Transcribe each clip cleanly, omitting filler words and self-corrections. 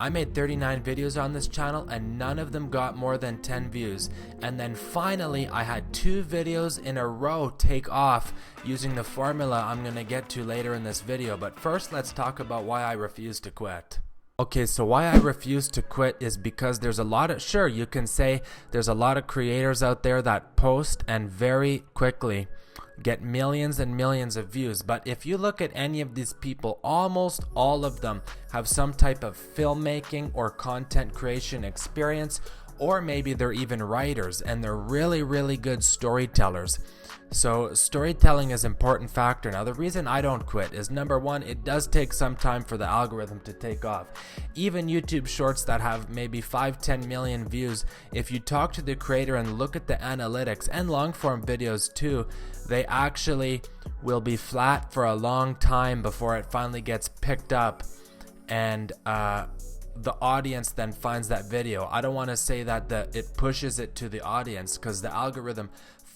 I made 39 videos on this channel and none of them got more than 10 views. And then finally I had 2 videos in a row take off using the formula I'm gonna get to later in this video. But first let's talk about why I refuse to quit. Okay, so why I refuse to quit is because there's a lot of, sure, you can say there's a lot of creators out there that post and very quickly get millions and millions of views. But if you look at any of these people, almost all of them have some type of filmmaking or content creation experience, or maybe they're even writers and they're really good storytellers. So storytelling is an important factor. Now the reason I don't quit is, number one, it does take some time for the algorithm to take off. Even YouTube shorts that have maybe 5-10 million views, if you talk to the creator and look at the analytics, and long form videos too, they actually will be flat for a long time before it finally gets picked up and the audience then finds that video. I don't want to say that it pushes it to the audience, because the algorithm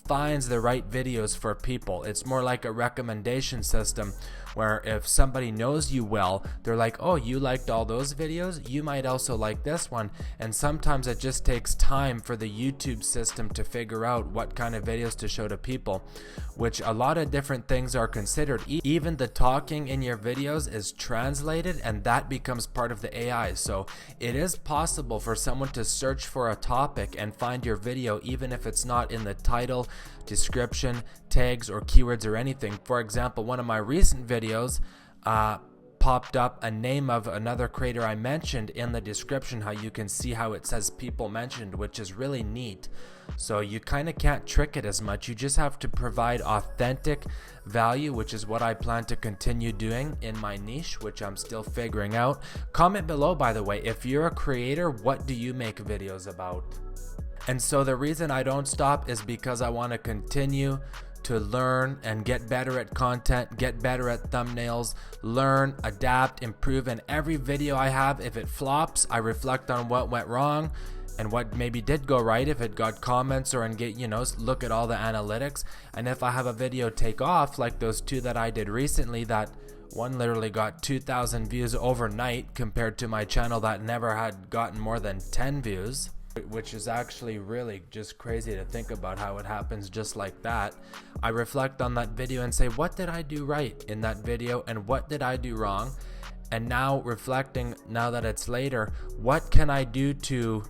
finds the right videos for people. It's more like a recommendation system where if somebody knows you well, they're like, oh, you liked all those videos, you might also like this one. And sometimes it just takes time for the YouTube system to figure out what kind of videos to show to people, which a lot of different things are considered. Even the talking in your videos is translated, and that becomes part of the AI. So it is possible for someone to search for a topic and find your video even if it's not in the title, description, tags, or keywords or anything. For example, one of my recent videos popped up a name of another creator I mentioned in the description, how you can see how it says people mentioned, which is really neat. So you kind of can't trick it as much. You just have to provide authentic value, which is what I plan to continue doing in my niche, which I'm still figuring out. Comment below, by the way, if you're a creator, what do you make videos about? And so the reason I don't stop is because I want to continue to learn and get better at content, get better at thumbnails, learn, adapt, improve. And every video I have, if it flops, I reflect on what went wrong and what maybe did go right, if it got comments, or and get, look at all the analytics. And if I have a video take off, like those 2 that I did recently, that one literally got 2,000 views overnight compared to my channel that never had gotten more than 10 views. Which is actually really just crazy to think about how it happens just like that. I reflect on that video and say, what did I do right in that video and what did I do wrong? And now reflecting, now that it's later, what can I do to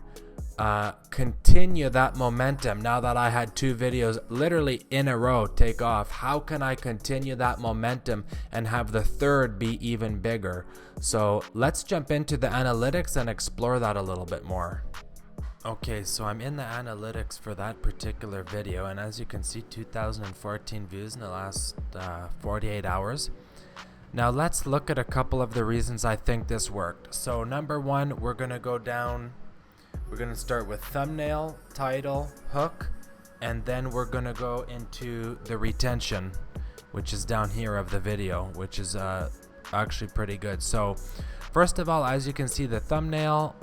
continue that momentum now that I had 2 videos literally in a row take off? How can I continue that momentum and have the third be even bigger? So let's jump into the analytics and explore that a little bit more. Okay, so I'm in the analytics for that particular video, and as you can see, 2014 views in the last 48 hours. Now let's look at a couple of the reasons I think this worked. So number one, we're gonna go down, we're gonna start with thumbnail, title, hook, and then we're gonna go into the retention, which is down here of the video, which is actually pretty good. So first of all, as you can see, the thumbnail,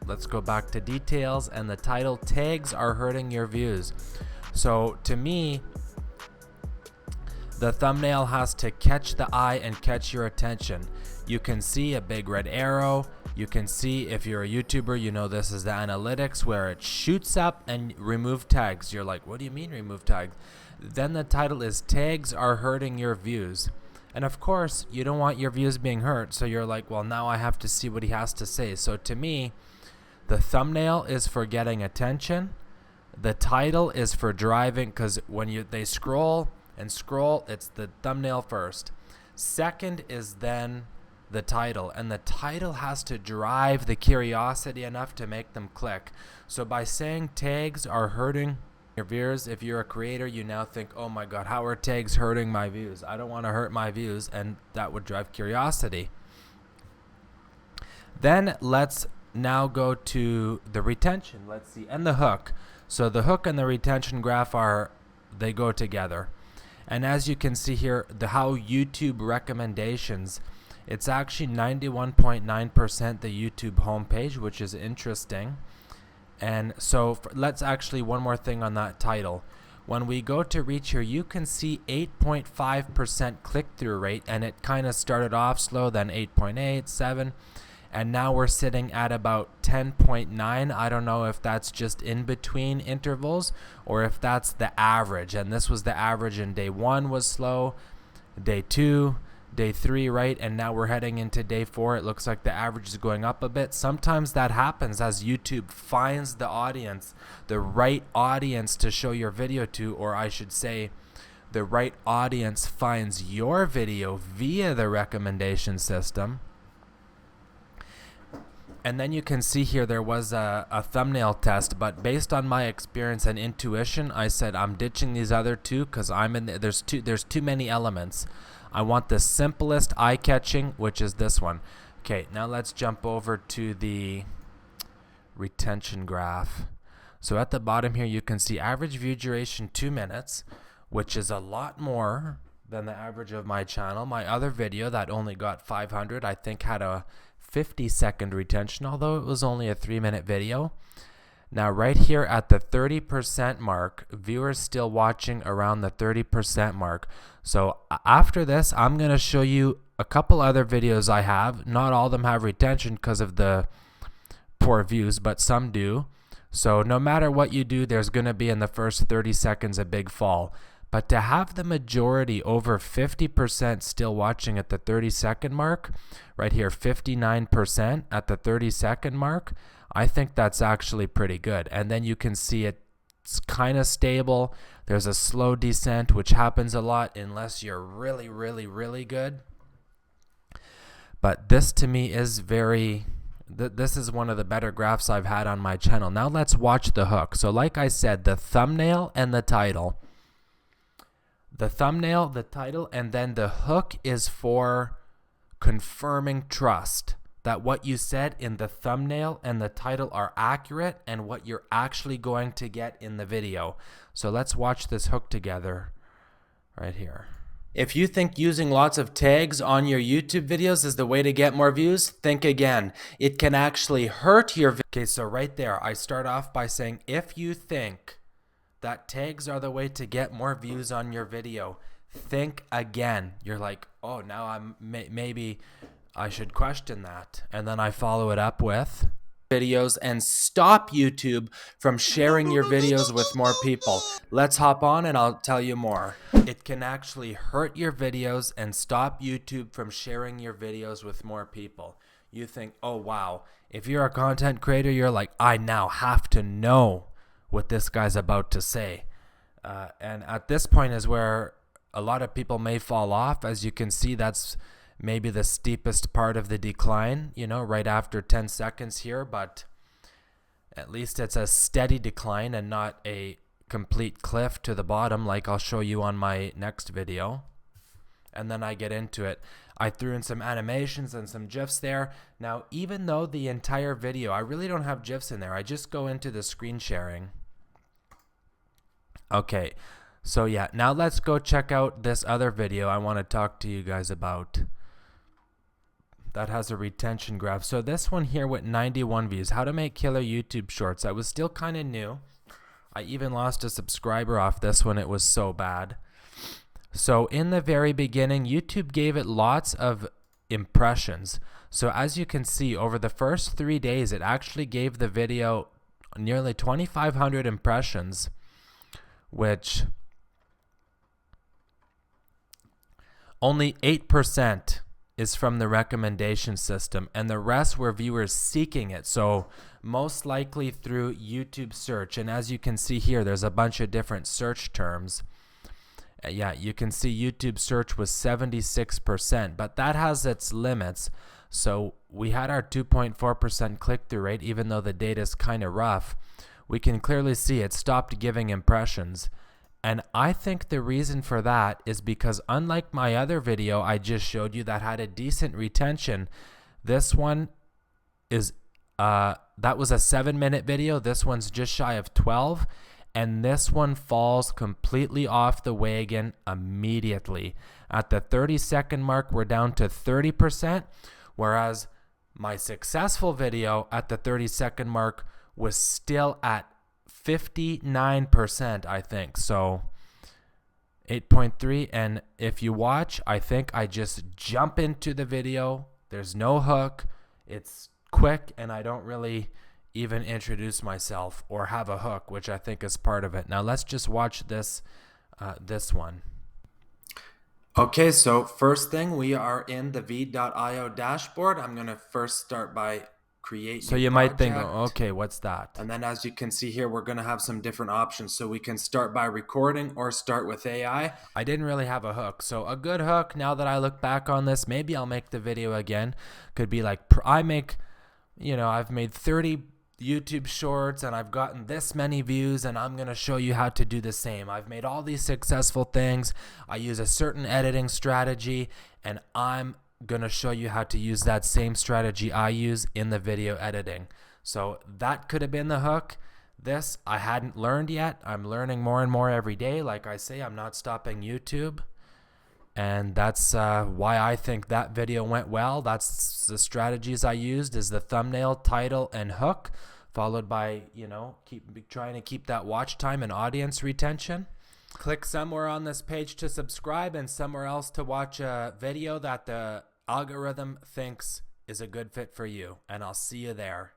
let's go back to details, and the title, tags are hurting your views. So to me, the thumbnail has to catch the eye and catch your attention. You can see a big red arrow. You can see, if you're a YouTuber, you know this is the analytics where it shoots up and remove tags. You're like, what do you mean remove tags? Then the title is tags are hurting your views. And of course, you don't want your views being hurt. So you're like, well, now I have to see what he has to say. So to me, the thumbnail is for getting attention. The title is for driving, because when they scroll and scroll, it's the thumbnail first. Second is then the title, and the title has to drive the curiosity enough to make them click. So by saying tags are hurting your viewers, if you're a creator, you now think, oh my god, how are tags hurting my views? I don't want to hurt my views, and that would drive curiosity. Then let's now go to the retention, let's see, and the hook. So the hook and the retention graph they go together. And as you can see here, how YouTube recommendations, it's actually 91.9% the YouTube homepage, which is interesting. And so let's actually, one more thing on that title. When we go to reach here, you can see 8.5% click-through rate, and it kind of started off slow, then 8.8, 7. and now we're sitting at about 10.9. I don't know if that's just in between intervals or if that's the average, and this was the average, and day 1 was slow, day 2, day 3, right? And now we're heading into day 4. It looks like the average is going up a bit. Sometimes that happens as YouTube finds the audience, the right audience to show your video to, or I should say the right audience finds your video via the recommendation system. And then you can see here there was a thumbnail test, but based on my experience and intuition, I said I'm ditching these other two because there's too many elements. I want the simplest eye-catching, which is this one. Okay, now let's jump over to the retention graph. So at the bottom here you can see average view duration 2 minutes, which is a lot more than the average of my channel. My other video that only got 500, I think, had a 50-second retention, although it was only a 3-minute video. Now right here at the 30% mark, viewers still watching around the 30% mark. So after this, I'm going to show you a couple other videos I have. Not all of them have retention because of the poor views, but some do. So no matter what you do, there's going to be in the first 30 seconds a big fall. But to have the majority, over 50% still watching at the 30-second mark, right here 59% at the 30-second mark, I think that's actually pretty good. And then you can see it's kind of stable. There's a slow descent, which happens a lot unless you're really, really, really good. But this to me is this is one of the better graphs I've had on my channel. Now let's watch the hook. So like I said, the thumbnail and the title. The thumbnail, the title, and then the hook is for confirming trust. That what you said in the thumbnail and the title are accurate and what you're actually going to get in the video. So let's watch this hook together right here. If you think using lots of tags on your YouTube videos is the way to get more views, think again. It can actually hurt your video. Okay, so right there, I start off by saying, if you think that tags are the way to get more views on your video, think again. You're like, oh, now maybe I should question that. And then I follow it up with videos and stop YouTube from sharing your videos with more people. Let's hop on and I'll tell you more. It can actually hurt your videos and stop YouTube from sharing your videos with more people. You think, oh wow, if you're a content creator, you're like, I now have to know what this guy's about to say. And at this point is where a lot of people may fall off. As you can see, that's maybe the steepest part of the decline, you know, right after 10 seconds here, but at least it's a steady decline and not a complete cliff to the bottom like I'll show you on my next video. And then I get into it. I threw in some animations and some GIFs there. Now, even though the entire video, I really don't have GIFs in there, I just go into the screen sharing. Okay, so yeah, now let's go check out this other video I want to talk to you guys about. That has a retention graph. So this one here with 91 views, how to make killer YouTube shorts. I was still kind of new. I even lost a subscriber off this one. It was so bad. So in the very beginning, YouTube gave it lots of impressions. So as you can see, over the first 3 days, it actually gave the video nearly 2,500 impressions, which only 8% is from the recommendation system, and the rest were viewers seeking it. So most likely through YouTube search. And as you can see here, there's a bunch of different search terms. Yeah, you can see YouTube search was 76%, but that has its limits. So we had our 2.4% click-through rate, even though the data is kind of rough. We can clearly see it stopped giving impressions. And I think the reason for that is because unlike my other video I just showed you that had a decent retention, this one is, that was a 7-minute video. This one's just shy of 12. And this one falls completely off the wagon immediately. At the 30-second mark, we're down to 30%, whereas my successful video at the 30-second mark was still at 59%, I think. So 8.3, and if you watch, I think I just jump into the video. There's no hook. It's quick, and I don't really even introduce myself or have a hook, which I think is part of it. Now let's just watch this one. Okay, so first thing, we are in the v.io dashboard. I'm gonna first start by create. So you might think, okay, what's that? And then as you can see here, we're gonna have some different options. So we can start by recording or start with AI. I didn't really have a hook, so a good hook, now that I look back on this, maybe I'll make the video again, could be like, I've made 30 YouTube shorts and I've gotten this many views, and I'm going to show you how to do the same. I've made all these successful things. I use a certain editing strategy, and I'm going to show you how to use that same strategy I use in the video editing. So that could have been the hook. This I hadn't learned yet. I'm learning more and more every day. Like I say, I'm not stopping YouTube. And that's why I think that video went well. That's the strategies I used, is the thumbnail, title, and hook, followed by, trying to keep that watch time and audience retention. Click somewhere on this page to subscribe, and somewhere else to watch a video that the algorithm thinks is a good fit for you. And I'll see you there.